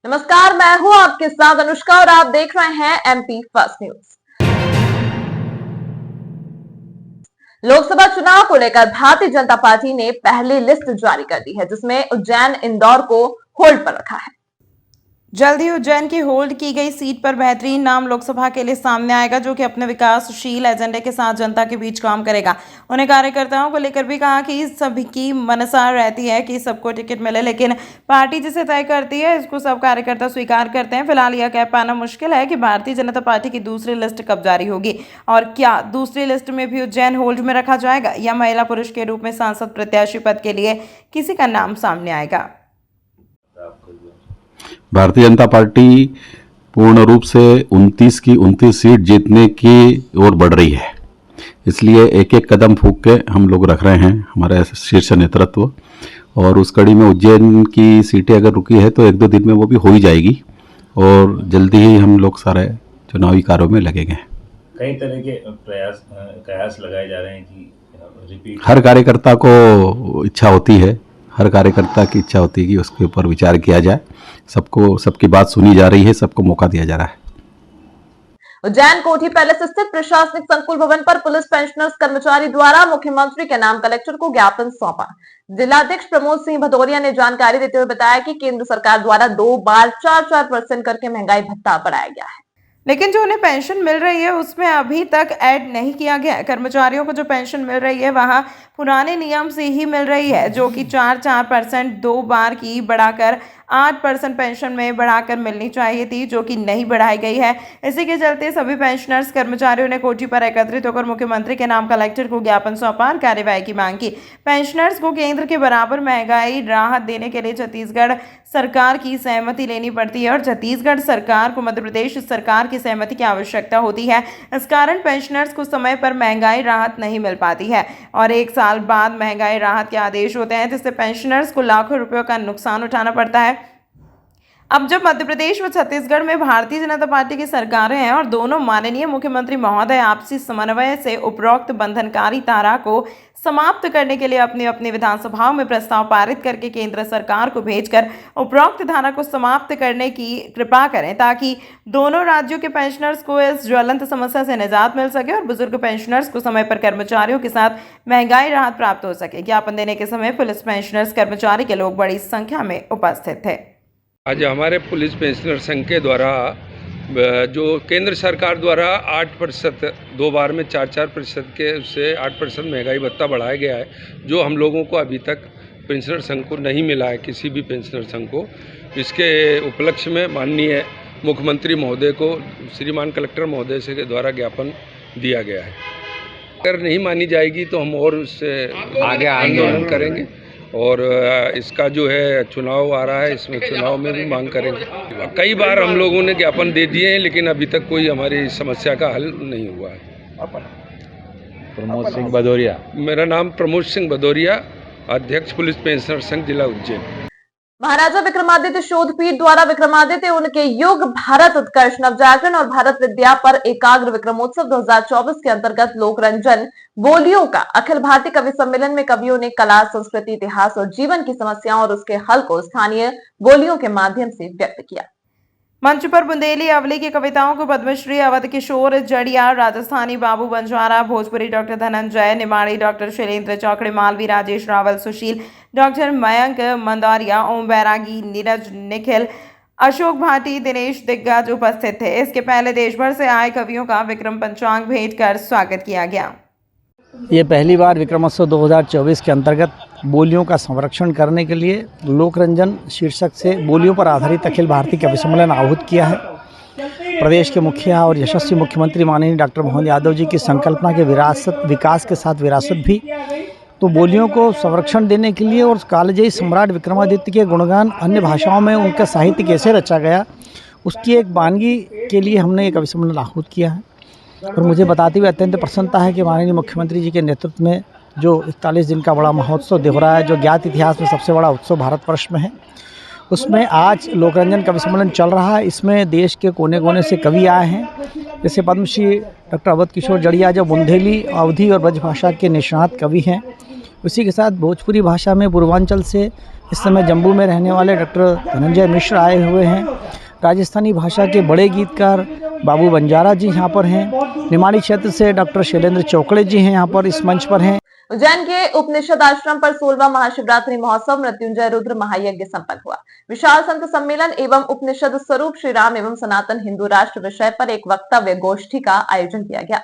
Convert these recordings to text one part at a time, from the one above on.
नमस्कार, मैं हूं आपके साथ अनुष्का और आप देख रहे हैं एमपी फर्स्ट न्यूज। लोकसभा चुनाव को लेकर भारतीय जनता पार्टी ने पहली लिस्ट जारी कर दी है, जिसमें उज्जैन, इंदौर को होल्ड पर रखा है। जल्द ही उज्जैन की होल्ड की गई सीट पर बेहतरीन नाम लोकसभा के लिए सामने आएगा, जो कि अपने विकासशील एजेंडे के साथ जनता के बीच काम करेगा। उन्हें कार्यकर्ताओं को लेकर भी कहा कि सभी की मनसा रहती है कि सबको टिकट मिले, लेकिन पार्टी जिसे तय करती है इसको सब कार्यकर्ता स्वीकार करते हैं। फिलहाल यह कह पाना मुश्किल है कि भारतीय जनता पार्टी की दूसरी लिस्ट कब जारी होगी और क्या दूसरी लिस्ट में भी उज्जैन होल्ड में रखा जाएगा या महिला पुरुष के रूप में सांसद प्रत्याशी पद के लिए किसी का नाम सामने आएगा। भारतीय जनता पार्टी पूर्ण रूप से 29 की 29 सीट जीतने की ओर बढ़ रही है, इसलिए एक एक कदम फूंक के हम लोग रख रहे हैं, हमारा शीर्ष नेतृत्व। और उस कड़ी में उज्जैन की सीटें अगर रुकी है तो एक दो दिन में वो भी हो ही जाएगी और जल्दी ही हम लोग सारे चुनावी कार्यों में लगेंगे। कई तरह के प्रयास लगाए जा रहे हैं कि रिपीट। हर कार्यकर्ता को इच्छा होती है, हर कार्यकर्ता की इच्छा होती है कि उसके ऊपर विचार किया जाए। सबकी बात सुनी जा रही है, सबको मौका दिया जा रहा है। उज्जैन कोठी पैलेस स्थित प्रशासनिक संकुल भवन पर पुलिस पेंशनर्स कर्मचारी द्वारा मुख्यमंत्री के नाम कलेक्टर को ज्ञापन सौंपा। जिलाध्यक्ष प्रमोद सिंह भदौरिया ने जानकारी देते हुए बताया कि केंद्र सरकार द्वारा 2 बार 4% करके महंगाई भत्ता बढ़ाया गया है, लेकिन जो उन्हें पेंशन मिल रही है उसमें अभी तक ऐड नहीं किया गया है। कर्मचारियों को जो पेंशन मिल रही है वहां पुराने नियम से ही मिल रही है, जो कि 4% 2 बार की बढ़ाकर 8% पेंशन में बढ़ाकर मिलनी चाहिए थी, जो कि नहीं बढ़ाई गई है। इसी के चलते सभी पेंशनर्स कर्मचारियों ने कोठी पर एकत्रित होकर मुख्यमंत्री के नाम कलेक्टर को ज्ञापन सौंपा और कार्यवाही की मांग की। पेंशनर्स को केंद्र के बराबर महंगाई राहत देने के लिए छत्तीसगढ़ सरकार की सहमति लेनी पड़ती है और छत्तीसगढ़ सरकार को मध्य प्रदेश सरकार की सहमति की आवश्यकता होती है। इस कारण पेंशनर्स को समय पर महंगाई राहत नहीं मिल पाती है और 1 साल बाद महंगाई राहत के आदेश होते हैं, जिससे पेंशनर्स को लाखों रुपयों का नुकसान उठाना पड़ता है। अब जब मध्य प्रदेश व छत्तीसगढ़ में भारतीय जनता पार्टी की सरकारें हैं और दोनों माननीय मुख्यमंत्री महोदय आपसी समन्वय से उपरोक्त बंधनकारी धारा को समाप्त करने के लिए अपनी अपनी विधानसभाओं में प्रस्ताव पारित करके केंद्र सरकार को भेजकर उपरोक्त धारा को समाप्त करने की कृपा करें, ताकि दोनों राज्यों के पेंशनर्स को इस ज्वलंत समस्या से निजात मिल सके और बुजुर्ग पेंशनर्स को समय पर कर्मचारियों के साथ महंगाई राहत प्राप्त हो सके। ज्ञापन देने के समय पुलिस पेंशनर्स कर्मचारी के लोग बड़ी संख्या में उपस्थित थे। आज हमारे पुलिस पेंशनर संघ के द्वारा जो केंद्र सरकार द्वारा 8% 2 बार में 4% के उससे 8% महंगाई भत्ता बढ़ाया गया है, जो हम लोगों को अभी तक पेंशनर संघ को नहीं मिला है, किसी भी पेंशनर संघ को। इसके उपलक्ष्य में माननीय मुख्यमंत्री महोदय को श्रीमान कलेक्टर महोदय से के द्वारा ज्ञापन दिया गया है। अगर नहीं मानी जाएगी तो हम और उससे आगे आंदोलन करेंगे और इसका जो है चुनाव आ रहा है, इसमें चुनाव में भी मांग करेंगे। कई बार हम लोगों ने ज्ञापन दे दिए हैं, लेकिन अभी तक कोई हमारी समस्या का हल नहीं हुआ है। प्रमोद सिंह भदौरिया। मेरा नाम प्रमोद सिंह भदौरिया, अध्यक्ष पुलिस पेंशनर संघ जिला उज्जैन। महाराजा विक्रमादित्य शोधपीठ द्वारा विक्रमादित्य, उनके युग, भारत उत्कर्ष, नवजागरण और भारत विद्या पर एकाग्र विक्रमोत्सव 2024 के अंतर्गत लोकरंजन बोलियों का अखिल भारतीय कवि सम्मेलन में कवियों ने कला, संस्कृति, इतिहास और जीवन की समस्याओं और उसके हल को स्थानीय बोलियों के माध्यम से व्यक्त किया। मंच पर बुंदेली अवली की कविताओं को पद्मश्री अवध किशोर जड़िया, राजस्थानी बाबू बंजारा, भोजपुरी डॉक्टर धनंजय, निमाड़ी डॉक्टर शैलेंद्र चौकड़े, मालवी राजेश रावल, सुशील डॉक्टर मयंक मंदारिया, ओम बैरागी, नीरज निखिल, अशोक भाटी, दिनेश दिग्गज उपस्थित थे। इसके पहले देश भर से आए कवियों का विक्रम पंचांग भेंट कर स्वागत किया गया। ये पहली बार विक्रमोत्सव 2024 के अंतर्गत बोलियों का संरक्षण करने के लिए लोकरंजन शीर्षक से बोलियों पर आधारित अखिल भारतीय कवि सम्मेलन आहूत किया है। प्रदेश के मुखिया और यशस्वी मुख्यमंत्री माननीय डॉक्टर मोहन यादव जी की संकल्पना के विकास के साथ विरासत भी, तो बोलियों को संरक्षण देने के लिए और कालजयी सम्राट विक्रमादित्य के गुणगान अन्य भाषाओं में उनका साहित्य कैसे रचा गया, उसकी एक वानगी के लिए हमने ये कवि सम्मेलन आहूत किया है। और मुझे बताते हुए अत्यंत प्रसन्नता है कि माननीय मुख्यमंत्री जी के नेतृत्व में जो 41 दिन का बड़ा महोत्सव देख रहा है, जो ज्ञात इतिहास में सबसे बड़ा उत्सव भारतवर्ष में है, उसमें आज लोकरंजन कवि सम्मेलन चल रहा है। इसमें देश के कोने कोने से कवि आए हैं, जैसे पद्मश्री डॉक्टर अवध किशोर जड़िया जो बुंदेली, अवधी और ब्रजभाषा के निष्णात कवि हैं, उसी के साथ भोजपुरी भाषा में पूर्वांचल से इस समय जम्मू में रहने वाले डॉक्टर धनंजय मिश्र आए हुए हैं। राजस्थानी भाषा के बड़े गीतकार बाबू बंजारा जी यहाँ पर हैं। निमाड़ी क्षेत्र से डॉक्टर शैलेंद्र चौकड़े जी हैं यहाँ पर इस मंच पर हैं। उज्जैन के उपनिषद आश्रम पर 16वां महाशिवरात्रि महोत्सव मृत्युंजय रुद्र महायज्ञ संपन्न हुआ। विशाल संत सम्मेलन एवं उपनिषद स्वरूप श्री राम एवं सनातन हिंदू राष्ट्र विषय पर एक वक्तव्य गोष्ठी का आयोजन किया गया।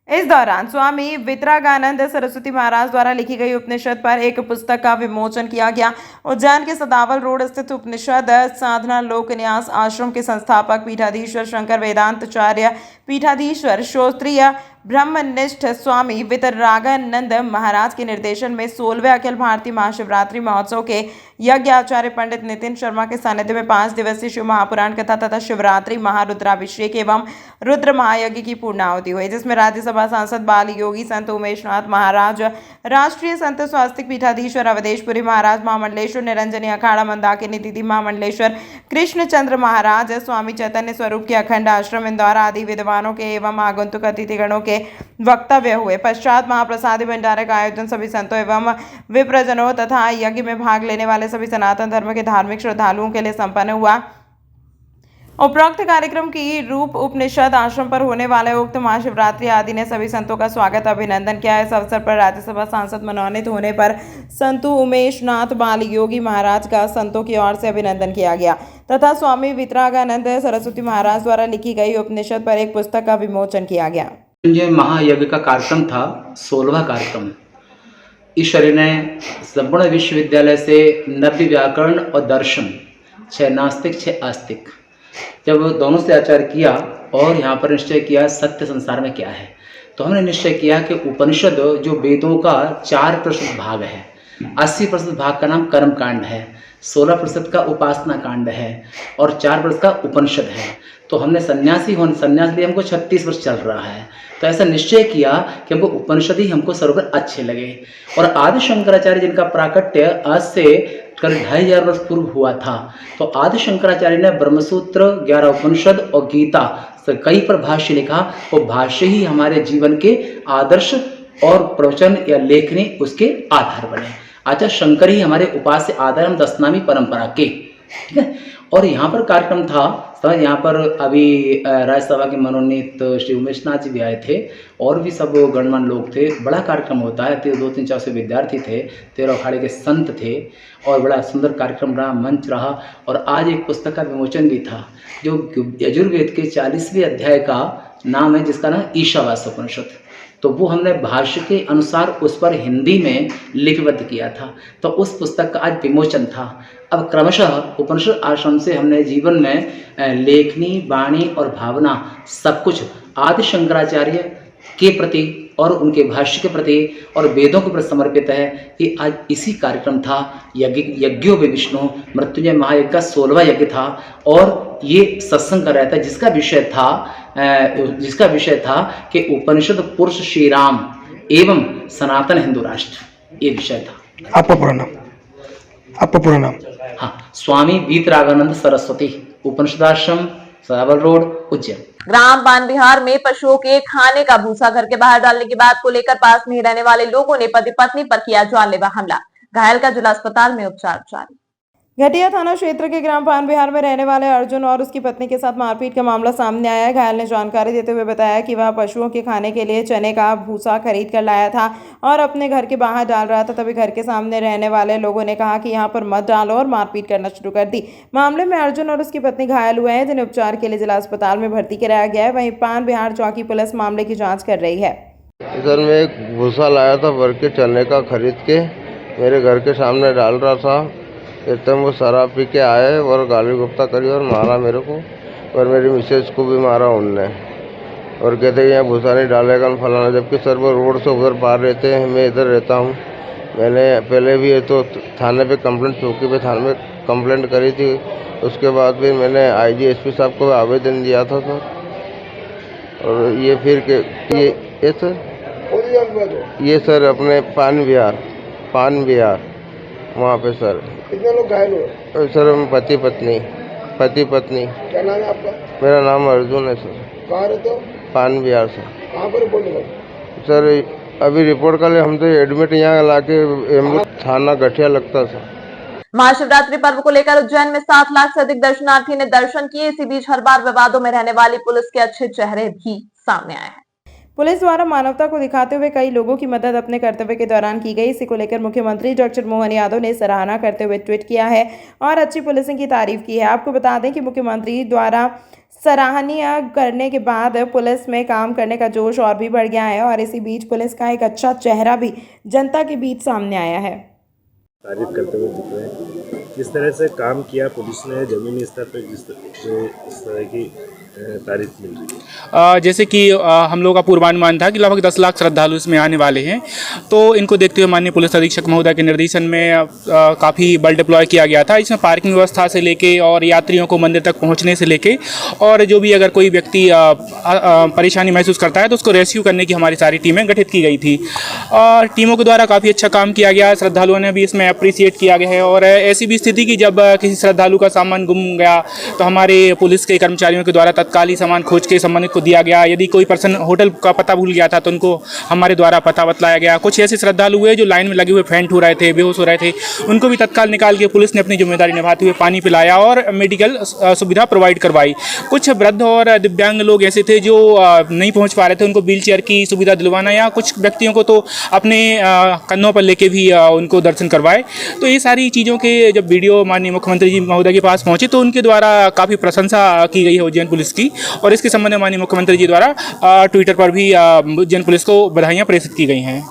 इस दौरान स्वामी वितरागानंद सरस्वती महाराज द्वारा लिखी गई उपनिषद पर एक पुस्तक का विमोचन किया गया। उज्जैन के सदावल रोड स्थित उपनिषद साधना लोक न्यास आश्रम के संस्थापक पीठाधीश्वर शंकर वेदांताचार्य पीठाधीश्वर श्रोत्रिय ब्रह्मनिष्ठ स्वामी वितरागानंद महाराज के निर्देशन में 16वें अखिल भारतीय महाशिवरात्रि महोत्सव के यज्ञ आचार्य पंडित नितिन शर्मा के सानिध्य में 5 दिवसीय शिव महापुराण कथा तथा शिवरात्रि महारुद्राभिषेक एवं रुद्र महायज्ञ की पूर्णाहुति हुई, जिसमें राज्यसभा सांसद बाल योगी संत उमेशनाथ महाराज, राष्ट्रीय संत स्वास्तिक पीठाधीश्वर अवधेशपुरी महाराज, महामंडलेश्वर निरंजनी अखाड़ा मंदाकिनी दीदी, महामंडलेश्वर कृष्णचंद्र महाराज, स्वामी चैतन्य स्वरूप के अखंड आश्रम इंदौर आदि विद्वानों के एवं आगंतुक अतिथिगणों के वक्तव्य हुए। पश्चात महाप्रसादी भंडारे का आयोजन सभी संतों एवं विप्रजनों तथा यज्ञ में भाग लेने वाले सभी सनातन धर्म के धार्मिक श्रद्धालुओं के लिए संपन्न हुआ। उपरोक्त कार्यक्रम की रूप उपनिषद आश्रम पर होने वाले उक्त महाशिवरात्रि आदि ने सभी संतों का स्वागत अभिनंदन किया। इस अवसर पर राज्यसभा सांसद मनोनीत होने पर संतु उमेशनाथ बाल योगी महाराज का संतों की ओर से अभिनंदन किया गया तथा स्वामी वितरागानंद सरस्वती महाराज द्वारा लिखी गई उपनिषद पर एक पुस्तक का विमोचन किया गया। मृत्युंजय महायज्ञ का कार्यक्रम था 16वां कार्यक्रम। ईश्वरी ने संपूर्ण विश्वविद्यालय से नव्य व्याकरण और दर्शन 6 नास्तिक 6 आस्तिक जब दोनों से आचार किया और यहाँ पर निश्चय किया सत्य संसार में क्या है, तो हमने निश्चय किया कि उपनिषद जो वेदों का 4% भाग है, 80% भाग का नाम कर्म कांड है, 16% का उपासना कांड है और 4% का उपनिषद है। तो हमने संन्यास लिए हमको 36 वर्ष चल रहा है, तो ऐसा निश्चय किया कि हमको उपनिषद ही हमको सर्वर अच्छे लगे। और आदि शंकराचार्य जिनका प्राकट्य आज से करीब 2500 वर्ष पूर्व हुआ था, तो आदि शंकराचार्य ने ब्रह्मसूत्र, 11 उपनिषद और गीता से कई पर भाष्य लिखा। वो भाष्य ही हमारे जीवन के आदर्श और प्रवचन या लेखनी उसके आधार बने। आचार्य शंकर ही हमारे उपास्य आधार, हम 10 नामी परंपरा के, ठीक है। और यहाँ पर कार्यक्रम था, यहाँ पर अभी राज्यसभा के मनोनीत श्री उमेशनाथ जी भी आए थे और भी सब गणमान्य लोग थे। बड़ा कार्यक्रम होता है, 2-3-400 विद्यार्थी थे, 13 अखाड़े के संत थे और बड़ा सुंदर कार्यक्रम रहा, मंच रहा। और आज एक पुस्तक का विमोचन भी था जो यजुर्वेद के 40वें अध्याय का नाम है, जिसका नाम ईशावास्य उपनिषद। तो वो हमने भाष्य के अनुसार उस पर हिंदी में लिपिबद्ध किया था, तो उस पुस्तक का आज विमोचन था। अब क्रमशः उपनिषद आश्रम से हमने जीवन में लेखनी, वाणी और भावना सब कुछ आदि शंकराचार्य के प्रति और उनके भाष्य के प्रति और वेदों के प्रति समर्पित है। कि आज इसी कार्यक्रम था यज्ञों में विष्णु मृत्युंजय महायज्ञ का 16वां यज्ञ था और ये सत्संग कर रहा था जिसका विषय था कि उपनिषद पुरुष श्री राम एवं सनातन हिंदू राष्ट्र, ये विषय था। आपका पूरा नाम? हाँ, स्वामी वीतरागानंद सरस्वती, उपनिषदाश्रम, सदावल रोड, उज्जैन। ग्राम बानबिहार में पशुओं के खाने का भूसा घर के बाहर डालने की बात को लेकर पास में रहने वाले लोगों ने पति पत्नी पर किया जानलेवा हमला। घायल का जिला अस्पताल में उपचार जारी। घटिया थाना क्षेत्र के ग्राम बानबिहार में रहने वाले अर्जुन और उसकी पत्नी के साथ मारपीट का मामला सामने आया है। घायल ने जानकारी देते हुए बताया कि वह पशुओं के खाने के लिए चने का भूसा खरीद कर लाया था और अपने घर के बाहर डाल रहा था। तभी घर के सामने रहने वाले लोगों ने कहा कि यहाँ पर मत डालो और मारपीट करना शुरू कर दी। मामले में अर्जुन और उसकी पत्नी घायल हुए हैं, जिन्हें उपचार के लिए जिला अस्पताल में भर्ती कराया गया है। वहीं बानबिहार चौकी पुलिस मामले की जाँच कर रही है। इधर में एक भूसा लाया था भर के चने का खरीद के, मेरे घर के सामने डाल रहा था। एकदम वो शराब पी के आए और गाली गुप्ता करी और मारा मेरे को और मेरी मिसेज को भी मारा उनने और कहते यहाँ भूसा नहीं डालेगा फलाना, जबकि सर वो रोड से उधर पार रहते हैं, मैं इधर रहता हूँ। मैंने पहले भी तो थाने पे कंप्लेंट, चौकी पे थाने में कंप्लेंट करी थी। उसके बाद फिर मैंने IG SP साहब को आवेदन दिया था सर। और ये फिर ये सर अपने पान बिहार वहाँ पे सर। कितने लोग घायल हुए? सर हम पति पत्नी। क्या नाम है आपका? मेरा नाम अर्जुन है सर। कहाँ रहते हो? पान बिहार से। कहाँ पर बोलने? सर अभी रिपोर्ट कर ले, हम तो एडमिट यहाँ ला के एम्बुलेंस थाना गठिया लगता था। महाशिवरात्रि पर्व को लेकर उज्जैन में 7 लाख से अधिक दर्शनार्थी ने दर्शन किए। इसी बीच हर बार विवादों में रहने वाली पुलिस के अच्छे चेहरे भी सामने आए हैं। पुलिस द्वारा मानवता को दिखाते हुए कई लोगों की मदद अपने कर्तव्य के दौरान की गई। इसी को लेकर मुख्यमंत्री डॉक्टर मोहन यादव ने सराहना करते हुए ट्वीट किया है और अच्छी पुलिसिंग की तारीफ की है। आपको बता दें कि मुख्यमंत्री द्वारा सराहनीय करने के बाद पुलिस में काम करने का जोश और भी बढ़ गया है और इसी बीच पुलिस का एक अच्छा चेहरा भी जनता के बीच सामने आया है। तारीफ करते हुए दिख रहे हैं किस तरह से काम किया पुलिस ने जमीनी स्तर पर, जिस तरह की तारीफ मिल रही है। जैसे कि हम लोग का पूर्वानुमान था कि लगभग 10 लाख श्रद्धालु इसमें आने वाले हैं, तो इनको देखते हुए माननीय पुलिस अधीक्षक महोदय के निर्देशन में काफ़ी बल डिप्लॉय किया गया था। इसमें पार्किंग व्यवस्था से लेके और यात्रियों को मंदिर तक पहुंचने से लेके और जो भी अगर कोई व्यक्ति परेशानी महसूस करता है तो उसको रेस्क्यू करने की हमारी सारी टीमें गठित की गई थी और टीमों के द्वारा काफ़ी अच्छा काम किया गया। श्रद्धालुओं ने भी इसमें अप्रिसिएट किया गया है और ऐसी भी स्थिति कि जब किसी श्रद्धालु का सामान गुम गया तो हमारे पुलिस के कर्मचारियों के द्वारा तत्काल सामान खोज के संबंधित को दिया गया। यदि कोई पर्सन होटल का पता भूल गया था तो उनको हमारे द्वारा पता बतलाया गया। कुछ ऐसे श्रद्धालु हुए जो लाइन में लगे हुए फेंट हो रहे थे, बेहोश हो रहे थे, उनको भी तत्काल निकाल के पुलिस ने अपनी जिम्मेदारी निभाते हुए पानी पिलाया और मेडिकल सुविधा प्रोवाइड करवाई। कुछ वृद्ध और दिव्यांग लोग ऐसे थे जो नहीं पहुंच पा रहे थे, उनको व्हील चेयर की सुविधा दिलवाना या कुछ व्यक्तियों को तो अपने कंधों पर लेके भी उनको दर्शन करवाए। तो ये सारी चीज़ों के जब वीडियो माननीय मुख्यमंत्री जी महोदय के पास पहुंचे तो उनके द्वारा काफ़ी प्रशंसा की गई है उज्जैन पुलिस की और इसके संबंध में माननीय मुख्यमंत्री जी द्वारा ट्विटर पर भी उज्जैन पुलिस को बधाइयां प्रेषित की गई हैं।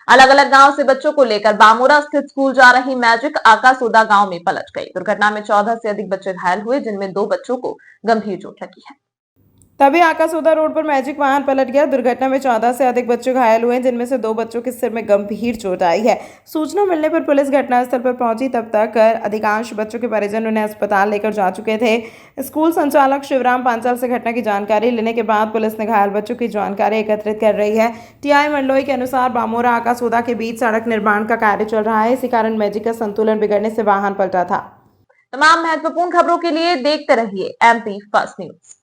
अलग अलग गांव से बच्चों को लेकर बामोरा स्थित स्कूल जा रही मैजिक आकाशोदा गांव में पलट गई। दुर्घटना में 14 से अधिक बच्चे घायल हुए, जिनमें 2 बच्चों को गंभीर चोट लगी है। तभी आकाशोदा रोड पर मैजिक वाहन पलट गया। दुर्घटना में 14 से अधिक बच्चे घायल हुए, जिनमें से 2 बच्चों के सिर में गंभीर चोट आई है। सूचना मिलने पर पुलिस घटनास्थल पर पहुंची। तब तक अधिकांश बच्चों के परिजन उन्हें अस्पताल लेकर जा चुके थे। स्कूल संचालक शिवराम पांचाल से घटना की जानकारी लेने के बाद पुलिस ने घायल बच्चों की जानकारी एकत्रित कर रही है। टीआई मंडलोई के अनुसार बामोरा आकाशोदा के बीच सड़क निर्माण का कार्य चल रहा है। इसी कारण मैजिक का संतुलन बिगड़ने से वाहन पलटा था। तमाम महत्वपूर्ण खबरों के लिए देखते रहिए MP फर्स्ट न्यूज।